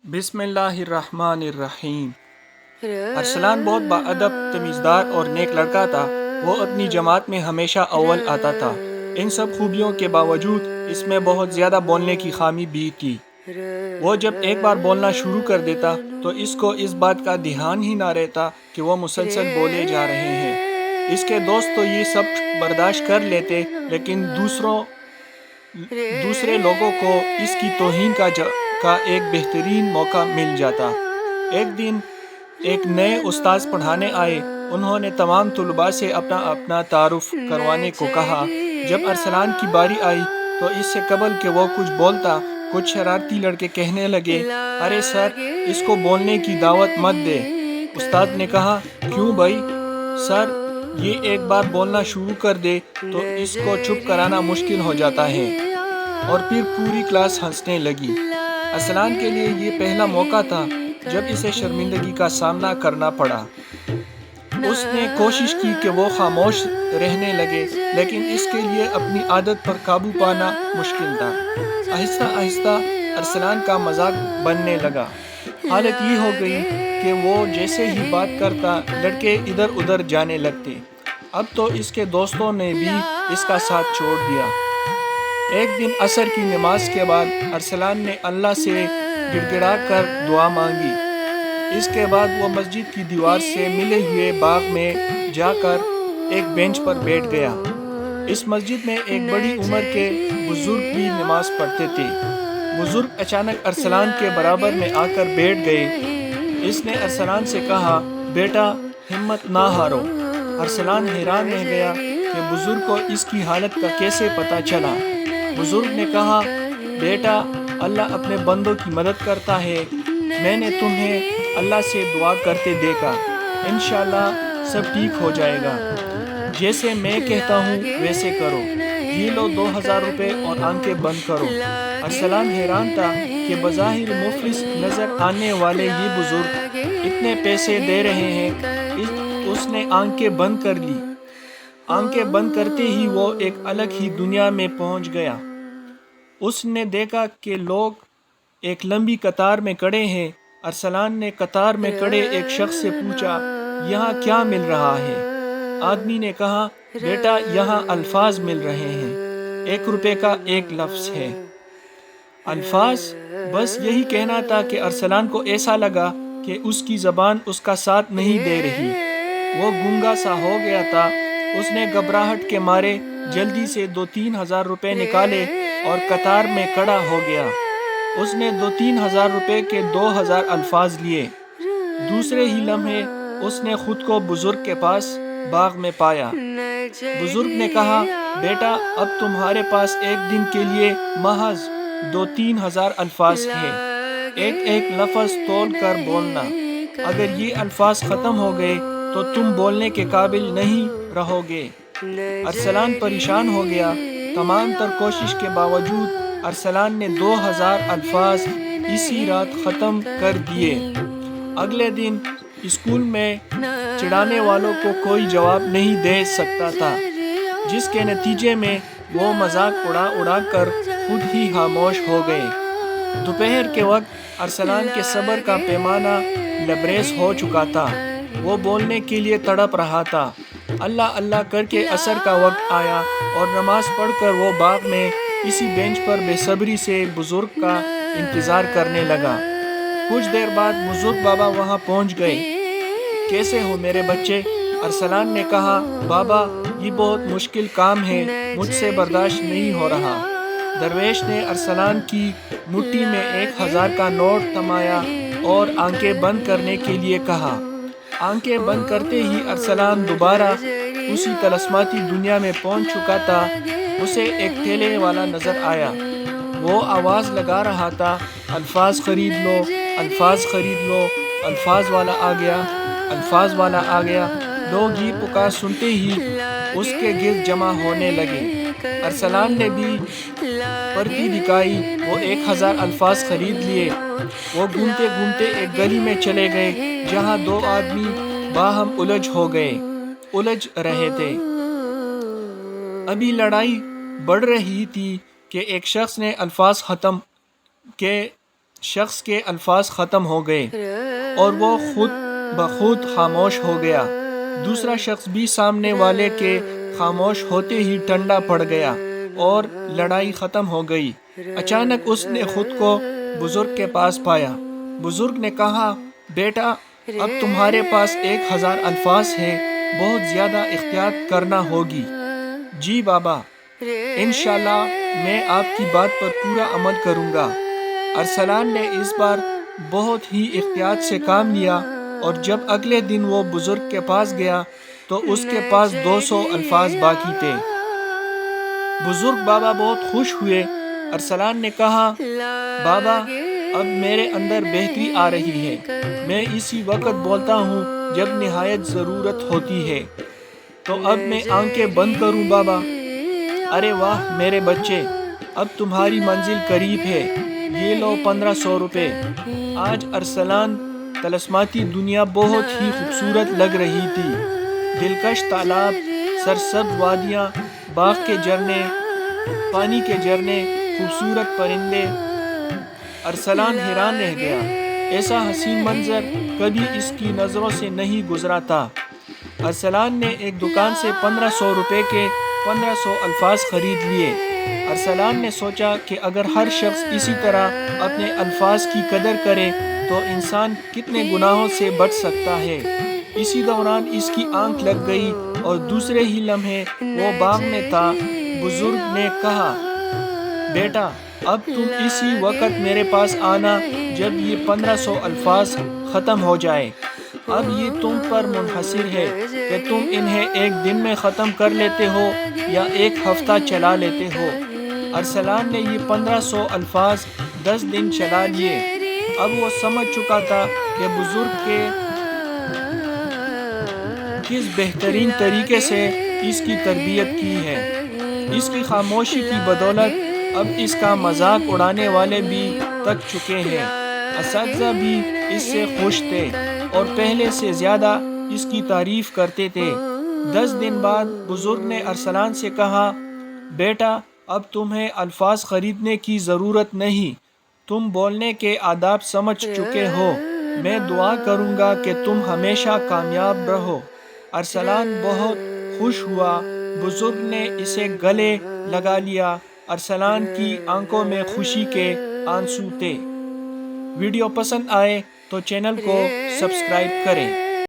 بسم اللہ الرحمن الرحیم۔ ارسلان بہت باادب، تمیزدار اور نیک لڑکا تھا۔ وہ اپنی جماعت میں ہمیشہ اول آتا تھا۔ ان سب خوبیوں کے باوجود اس میں بہت زیادہ بولنے کی خامی بھی تھی۔ وہ جب ایک بار بولنا شروع کر دیتا تو اس کو اس بات کا دھیان ہی نہ رہتا کہ وہ مسلسل بولے جا رہے ہیں۔ اس کے دوست تو یہ سب برداشت کر لیتے، لیکن دوسرے لوگوں کو اس کی توہین کا ایک بہترین موقع مل جاتا۔ ایک دن ایک نئے استاذ پڑھانے آئے۔ انہوں نے تمام طلباء سے اپنا تعارف کروانے کو کہا۔ جب ارسلان کی باری آئی تو اس سے قبل کہ وہ کچھ بولتا، کچھ شرارتی لڑکے کہنے لگے، ارے سر، اس کو بولنے کی دعوت مت دے۔ استاد نے کہا، کیوں بھائی؟ سر، یہ ایک بار بولنا شروع کر دے تو اس کو چپ کرانا مشکل ہو جاتا ہے۔ اور پھر پوری کلاس ہنسنے لگی۔ ارسلان کے لیے یہ پہلا موقع تھا جب اسے شرمندگی کا سامنا کرنا پڑا۔ اس نے کوشش کی کہ وہ خاموش رہنے لگے، لیکن اس کے لیے اپنی عادت پر قابو پانا مشکل تھا۔ آہستہ آہستہ ارسلان کا مذاق بننے لگا۔ حالت یہ ہو گئی کہ وہ جیسے ہی بات کرتا، لڑکے ادھر ادھر جانے لگتے۔ اب تو اس کے دوستوں نے بھی اس کا ساتھ چھوڑ دیا۔ ایک دن عصر کی نماز کے بعد ارسلان نے اللہ سے گڑ گڑا کر دعا مانگی۔ اس کے بعد وہ مسجد کی دیوار سے ملے ہوئے باغ میں جا کر ایک بینچ پر بیٹھ گیا۔ اس مسجد میں ایک بڑی عمر کے بزرگ بھی نماز پڑھتے تھے۔ بزرگ اچانک ارسلان کے برابر میں آ کر بیٹھ گئے۔ اس نے ارسلان سے کہا، بیٹا، ہمت نہ ہارو۔ ارسلان حیران رہ گیا کہ بزرگ کو اس کی حالت کا کیسے پتہ چلا۔ بزرگ نے کہا، بیٹا، اللہ اپنے بندوں کی مدد کرتا ہے۔ میں نے تمہیں اللہ سے دعا کرتے دیکھا۔ انشاءاللہ سب ٹھیک ہو جائے گا۔ جیسے میں کہتا ہوں ویسے کرو۔ یہ لو 2000 روپے اور آنکھیں بند کرو۔ ارسلان حیران تھا کہ بظاہر مفلس نظر آنے والے یہ بزرگ اتنے پیسے دے رہے ہیں۔ اس نے آنکھیں بند کر لی۔ آنکھیں بند کرتے ہی وہ ایک الگ ہی دنیا میں پہنچ گیا۔ اس نے دیکھا کہ لوگ ایک لمبی قطار میں کھڑے ہیں۔ ارسلان نے قطار میں کھڑے ایک شخص سے پوچھا، یہاں کیا مل رہا ہے؟ آدمی نے کہا، بیٹا، یہاں الفاظ مل رہے ہیں۔ 1 روپے کا ایک لفظ ہے۔ الفاظ؟ بس یہی کہنا تھا کہ ارسلان کو ایسا لگا کہ اس کی زبان اس کا ساتھ نہیں دے رہی۔ وہ گنگا سا ہو گیا تھا۔ اس نے گھبراہٹ کے مارے جلدی سے 2-3 ہزار روپے نکالے اور قطار میں کھڑا ہو گیا۔ اس نے 2-3 ہزار روپے کے 2000 الفاظ لیے۔ دوسرے ہی لمحے اس نے خود کو بزرگ کے پاس باغ میں پایا۔ بزرگ نے کہا، بیٹا، اب تمہارے پاس ایک دن کے لیے محض 2-3 ہزار الفاظ ہیں۔ ایک ایک لفظ تول کر بولنا۔ اگر یہ الفاظ ختم ہو گئے تو تم بولنے کے قابل نہیں رہو گے۔ ارسلان پریشان ہو گیا۔ تمام تر کوشش کے باوجود ارسلان نے 2000 الفاظ اسی رات ختم کر دیے۔ اگلے دن اسکول میں چڑھانے والوں کو کوئی جواب نہیں دے سکتا تھا، جس کے نتیجے میں وہ مذاق اڑا کر خود ہی خاموش ہو گئے۔ دوپہر کے وقت ارسلان کے صبر کا پیمانہ لبریز ہو چکا تھا۔ وہ بولنے کے لیے تڑپ رہا تھا۔ اللہ اللہ کر کے عصر کا وقت آیا اور نماز پڑھ کر وہ باغ میں اسی بینچ پر بے صبری سے بزرگ کا انتظار کرنے لگا۔ کچھ دیر بعد بزرگ بابا وہاں پہنچ گئے۔ کیسے ہو میرے بچے؟ ارسلان نے کہا، بابا، یہ بہت مشکل کام ہے، مجھ سے برداشت نہیں ہو رہا۔ درویش نے ارسلان کی مٹھی میں 1000 کا نوٹ تھمایا اور آنکھیں بند کرنے کے لیے کہا۔ آنکھیں بند کرتے ہی ارسلان دوبارہ اسی طلسماتی دنیا میں پہنچ چکا تھا۔ اسے ایک ٹھیلے والا نظر آیا۔ وہ آواز لگا رہا تھا، الفاظ خرید لو، الفاظ خرید لو، الفاظ والا آ گیا، الفاظ والا آ گیا۔ لوگ یہ پکار سنتے ہی اس کے گرد جمع ہونے لگے۔ ارسلان نے بھی پردی دکھائی۔ وہ 1000 الفاظ خرید لیے۔ وہ گھومتے گھومتے ایک گلی میں چلے گئے جہاں 2 آدمی باہم الجھ رہے تھے۔ ابھی لڑائی بڑھ رہی تھی کہ ایک شخص نے الفاظ ختم کے شخص کے الفاظ ختم ہو گئے اور وہ خود بخود خاموش ہو گیا۔ دوسرا شخص بھی سامنے والے کے خاموش ہوتے ہی ٹھنڈا پڑ گیا اور لڑائی ختم ہو گئی۔ اچانک اس نے خود کو بزرگ کے پاس پایا۔ بزرگ نے کہا، بیٹا اب تمہارے پاس 1000 الفاظ ہیں، بہت زیادہ احتیاط کرنا ہوگی۔ جی بابا، انشاءاللہ میں آپ کی بات پر پورا عمل کروں گا۔ ارسلان نے اس بار بہت ہی احتیاط سے کام لیا اور جب اگلے دن وہ بزرگ کے پاس گیا تو اس کے پاس 200 الفاظ باقی تھے۔ بزرگ بابا بہت خوش ہوئے۔ ارسلان نے کہا، بابا اب میرے اندر بہتری آ رہی ہے، میں اسی وقت بولتا ہوں جب نہایت ضرورت ہوتی ہے، تو اب میں آنکھیں بند کروں بابا؟ ارے واہ میرے بچے، اب تمہاری منزل قریب ہے، یہ لو 1500 روپے۔ آج ارسلان طلسماتی دنیا بہت ہی خوبصورت لگ رہی تھی۔ دلکش تالاب، سرسبز وادیاں، باغ کے جھرنے، پانی کے جھرنے، خوبصورت پرندے۔ ارسلان حیران رہ گیا، ایسا حسین منظر کبھی اس کی نظروں سے نہیں گزرا تھا۔ ارسلان نے ایک دکان سے 1500 روپے کے 1500 الفاظ خرید لیے۔ ارسلان نے سوچا کہ اگر ہر شخص اسی طرح اپنے الفاظ کی قدر کرے تو انسان کتنے گناہوں سے بچ سکتا ہے۔ اسی دوران اس کی آنکھ لگ گئی اور دوسرے ہی لمحے وہ باغ میں تھا۔ بزرگ نے کہا، بیٹا اب تم اسی وقت میرے پاس آنا جب یہ 1500 الفاظ ختم ہو جائے۔ اب یہ تم پر منحصر ہے کہ تم انہیں ایک دن میں ختم کر لیتے ہو یا ایک ہفتہ چلا لیتے ہو۔ ارسلان نے یہ 1500 الفاظ 10 دن چلا لیے۔ اب وہ سمجھ چکا تھا کہ بزرگ کے کس بہترین طریقے سے اس کی تربیت کی ہے۔ اس کی خاموشی کی بدولت اب اس کا مذاق اڑانے والے بھی تک چکے ہیں۔ اساتذہ بھی اس سے خوش تھے اور پہلے سے زیادہ اس کی تعریف کرتے تھے۔ 10 دن بعد بزرگ نے ارسلان سے کہا، بیٹا اب تمہیں الفاظ خریدنے کی ضرورت نہیں، تم بولنے کے آداب سمجھ چکے ہو، میں دعا کروں گا کہ تم ہمیشہ کامیاب رہو۔ ارسلان بہت خوش ہوا، بزرگ نے اسے گلے لگا لیا۔ ارسلان کی آنکھوں میں خوشی کے آنسو تھے۔ ویڈیو پسند آئے تو چینل کو سبسکرائب کریں۔